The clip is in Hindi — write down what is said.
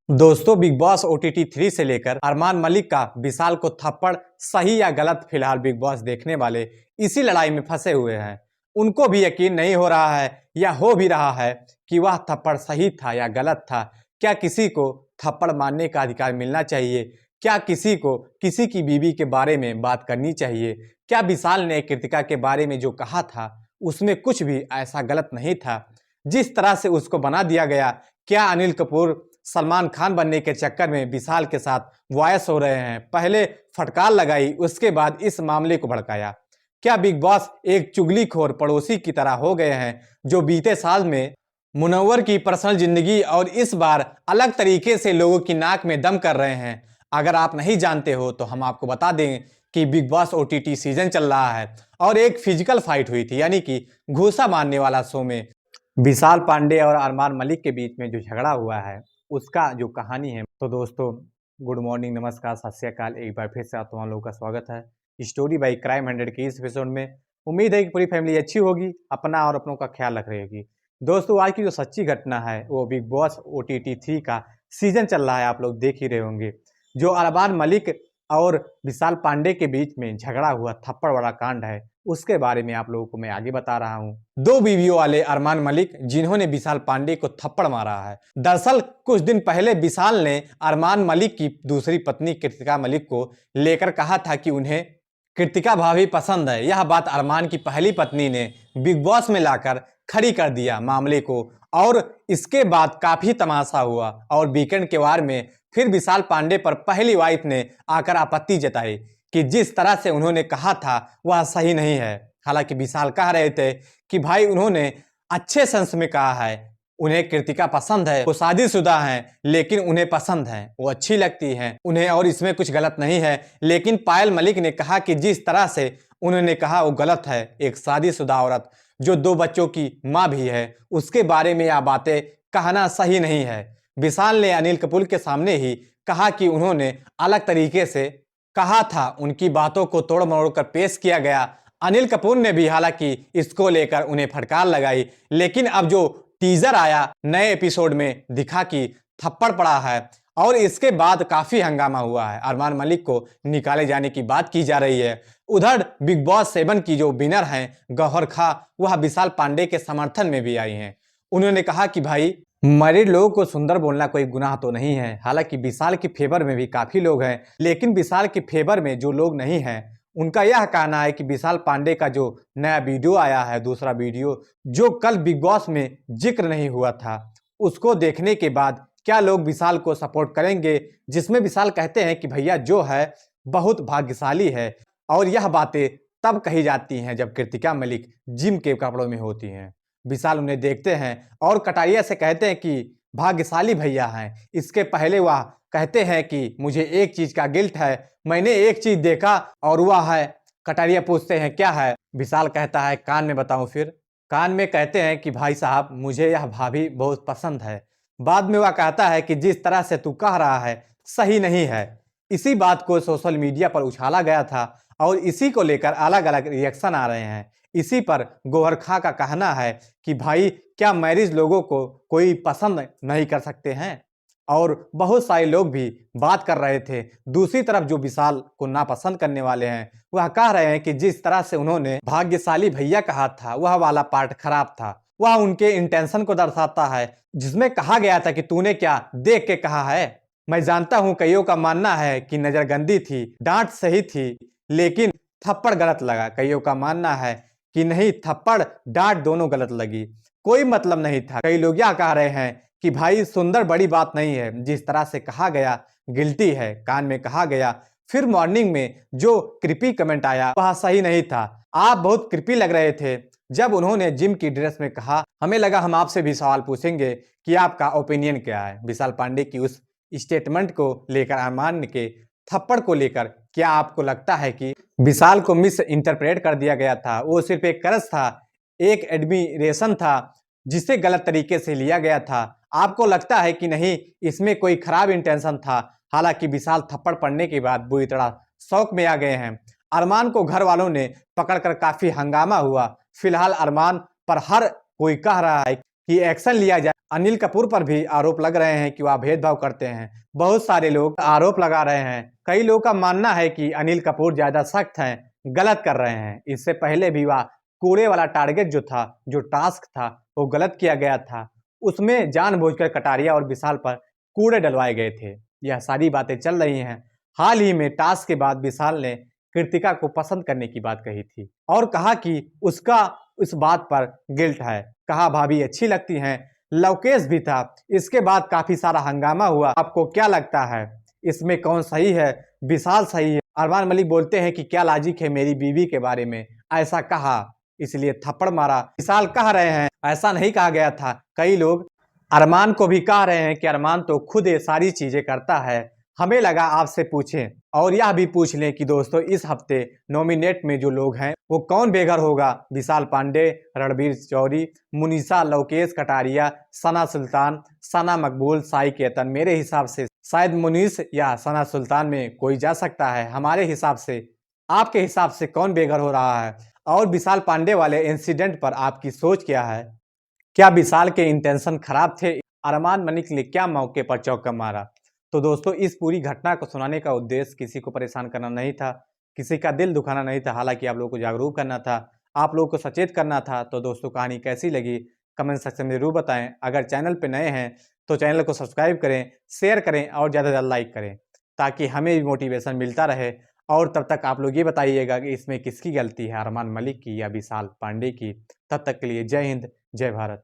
दोस्तों, बिग बॉस OTT 3 से लेकर अरमान मलिक का विशाल को थप्पड़ सही या गलत, फिलहाल बिग बॉस देखने वाले इसी लड़ाई में फंसे हुए हैं। उनको भी यकीन नहीं हो रहा है या हो भी रहा है कि वह थप्पड़ सही था या गलत था। क्या किसी को थप्पड़ मारने का अधिकार मिलना चाहिए? क्या किसी को किसी की बीवी के बारे में बात करनी चाहिए? क्या विशाल ने कृतिका के बारे में जो कहा था उसमें कुछ भी ऐसा गलत नहीं था जिस तरह से उसको बना दिया गया? क्या अनिल कपूर सलमान खान बनने के चक्कर में विशाल के साथ वॉयस हो रहे हैं? पहले फटकार लगाई, उसके बाद इस मामले को भड़काया। क्या बिग बॉस एक चुगलीखोर पड़ोसी की तरह हो गए हैं जो बीते साल में मुनव्वर की पर्सनल जिंदगी और इस बार अलग तरीके से लोगों की नाक में दम कर रहे हैं? अगर आप नहीं जानते हो तो हम आपको बता दें कि बिग बॉस OTT सीजन चल रहा है और एक फिजिकल फाइट हुई थी, यानी कि घूसा मारने वाला शो में विशाल पांडे और अरमान मलिक के बीच में जो झगड़ा हुआ है उसका जो कहानी है। तो दोस्तों, गुड मॉर्निंग, नमस्कार, सत श्री अकाल। एक बार फिर से आप तमाम लोगों का स्वागत है स्टोरी बाई क्राइम 100 के इस एपिसोड में। उम्मीद है कि पूरी फैमिली अच्छी होगी, अपना और अपनों का ख्याल रख रही होगी। दोस्तों, आज की जो सच्ची घटना है वो बिग बॉस OTT 3 का सीजन चल रहा है, आप लोग देख ही रहे होंगे। जो अरमान मलिक और विशाल पांडे के बीच में झगड़ा हुआ थप्पड़ वाला कांड है उसके बारे में आप लोगों को मैं आगे बता रहा हूं। दो बीवियों वाले अरमान मलिक जिन्होंने विशाल पांडे को थप्पड़ मारा है। दरअसल कुछ दिन पहले विशाल ने अरमान मलिक की दूसरी पत्नी कृतिका मलिक को लेकर कहा था कि उन्हें कृतिका भाभी पसंद है। यह बात अरमान की पहली पत्नी ने बिग बॉस में लाकर खड़ी कर दिया मामले को, और इसके बाद काफी तमाशा हुआ और वीकेंड के वार में फिर विशाल पांडे पर पहली वाइफ ने आकर आपत्ति जताई कि जिस तरह से उन्होंने कहा था वह सही नहीं है। हालांकि विशाल कह रहे थे कि भाई उन्होंने अच्छे सेंस में कहा है, उन्हें कृतिका पसंद है, वो शादीशुदा हैं लेकिन उन्हें पसंद है, वो अच्छी लगती हैं उन्हें और इसमें कुछ गलत नहीं है। लेकिन पायल मलिक ने कहा कि जिस तरह से उन्होंने कहा वो गलत है। एक शादीशुदा औरत जो 2 बच्चों की माँ भी है उसके बारे में यह बातें कहना सही नहीं है। विशाल ने अनिल कपूर के सामने ही कहा कि उन्होंने अलग तरीके से कहा था, उनकी बातों को तोड़ मरोड़ कर पेश किया गया। अनिल कपूर ने भी हालांकि इसको लेकर उन्हें फटकार लगाई, लेकिन अब जो टीजर आया नए एपिसोड में दिखा कि थप्पड़ पड़ा है और इसके बाद काफी हंगामा हुआ है। अरमान मलिक को निकाले जाने की बात की जा रही है। उधर बिग बॉस 7 की जो विनर हैं गौहर खा, वह विशाल पांडे के समर्थन में भी आई हैं। उन्होंने कहा कि भाई मैरिड लोगों को सुंदर बोलना कोई गुनाह तो नहीं है। हालांकि विशाल के फेवर में भी काफी लोग हैं, लेकिन विशाल के फेवर में जो लोग नहीं हैं उनका यह कहना है कि विशाल पांडे का जो नया वीडियो आया है, दूसरा वीडियो जो कल बिग बॉस में जिक्र नहीं हुआ था, उसको देखने के बाद क्या लोग विशाल को सपोर्ट करेंगे, जिसमें विशाल कहते हैं कि भैया जो है बहुत भाग्यशाली है। और यह बातें तब कही जाती हैं जब कृतिका मलिक जिम के कपड़ों में होती हैं। विशाल उन्हें देखते हैं और कटारिया से कहते हैं कि भाग्यशाली भैया हैं। इसके पहले वह कहते हैं कि मुझे एक चीज का गिल्ट है, मैंने एक चीज देखा और वह है। कटारिया पूछते हैं क्या है? विशाल कहता है कान में बताऊं फिर? कान में कहते हैं कि भाई साहब मुझे यह भाभी बहुत पसंद है। बाद में वह कहता है कि जिस तरह से तू कह रहा है सही नहीं है। इसी बात को सोशल मीडिया पर उछाला गया था और इसी को लेकर अलग अलग रिएक्शन आ रहे हैं। इसी पर गौहर खां का कहना है कि भाई क्या मैरिज लोगों को कोई पसंद नहीं कर सकते हैं? और बहुत सारे लोग भी बात कर रहे थे। दूसरी तरफ जो विशाल को नापसंद करने वाले हैं वह कह रहे हैं कि जिस तरह से उन्होंने भाग्यशाली भैया कहा था वह वाला पार्ट खराब था। वह उनके इंटेंशन को दर्शाता है, जिसमें कहा गया था कि तूने क्या देख के कहा है। मैं जानता हूं कईयों का मानना है कि नजर गंदी थी, डांट सही थी, लेकिन थप्पड़ गलत लगा। कईयों का मानना है कि नहीं, थप्पड़ डांट दोनों गलत लगी, कोई मतलब नहीं था। कई लोग यह कह रहे हैं कि भाई सुंदर बड़ी बात नहीं है, जिस तरह से कहा गया गिल्टी है, कान में कहा गया। फिर मॉर्निंग में जो क्रिपी कमेंट आया वह सही नहीं था। आप बहुत क्रिपी लग रहे थे जब उन्होंने जिम की ड्रेस में कहा। हमें लगा हम आपसे भी सवाल पूछेंगे कि आपका ओपिनियन क्या है विशाल पांडे की उस स्टेटमेंट को लेकर, अरमान के थप्पड़ को लेकर। क्या आपको लगता है कि विशाल को मिस इंटरप्रेट कर दिया गया था? वो सिर्फ एक कर्ज था, एक एडमिरेशन था जिसे गलत तरीके से लिया गया था? आपको लगता है कि नहीं, इसमें कोई खराब इंटेंशन था? हालांकि विशाल थप्पड़ पड़ने के बाद बुरी तरह शौक में आ गए हैं। अरमान को घर वालों ने पकड़कर काफी हंगामा हुआ। फिलहाल अरमान पर हर कोई कह रहा है कि एक्शन लिया जाए। अनिल कपूर पर भी आरोप लग रहे हैं कि वह भेदभाव करते हैं। बहुत सारे लोग आरोप लगा रहे हैं। कई लोगों का मानना है कि अनिल कपूर ज़्यादा सख्त हैं, गलत कर रहे हैं। इससे पहले भी वह कूड़े वाला टारगेट जो था, जो टास्क था, वो गलत किया गया था। उसमें जानबूझकर कटारिया और विशाल पर कूड़े डलवाए गए थे। यह सारी बातें चल रही हैं। हाल ही में टास्क के बाद विशाल ने कृतिका को पसंद करने की बात कही थी और कहा कि उसका इस बात पर गिल्ट है। कहा भाभी अच्छी लगती हैं। लवकेश भी था। इसके बाद काफी सारा हंगामा हुआ। आपको क्या लगता है, इसमें कौन सही है? विशाल सही है? अरमान मलिक बोलते हैं कि क्या लॉजिक है मेरी बीवी के बारे में ऐसा कहा, इसलिए थप्पड़ मारा। विशाल कह रहे हैं ऐसा नहीं कहा गया था। कई लोग अरमान को भी कह रहे हैं कि अरमान तो खुद ये सारी चीजें करता है। हमें लगा आपसे पूछें और यह भी पूछ लें कि दोस्तों इस हफ्ते नॉमिनेट में जो लोग हैं वो कौन बेघर होगा? विशाल पांडे, रणबीर चौरी, मुनीसा, लवकेश कटारिया, सना सुल्तान, सना मकबूल, साई केतन। मेरे हिसाब से शायद मुनीस या सना सुल्तान में कोई जा सकता है। हमारे हिसाब से, आपके हिसाब से कौन बेघर हो रहा है? और विशाल पांडे वाले इंसिडेंट पर आपकी सोच क्या है? क्या विशाल के इंटेंशन खराब थे? अरमान मलिक ने क्या मौके पर चौका मारा? तो दोस्तों इस पूरी घटना को सुनाने का उद्देश्य किसी को परेशान करना नहीं था, किसी का दिल दुखाना नहीं था। हालांकि आप लोगों को जागरूक करना था, आप लोगों को सचेत करना था। तो दोस्तों कहानी कैसी लगी कमेंट सेक्शन में जरूर बताएं। अगर चैनल पर नए हैं तो चैनल को सब्सक्राइब करें, शेयर करें और ज़्यादा से ज़्यादा लाइक करें ताकि हमें भी मोटिवेशन मिलता रहे। और तब तक आप लोग ये बताइएगा कि इसमें किसकी गलती है, अरमान मलिक की या विशाल पांडे की। तब तक के लिए जय हिंद, जय भारत।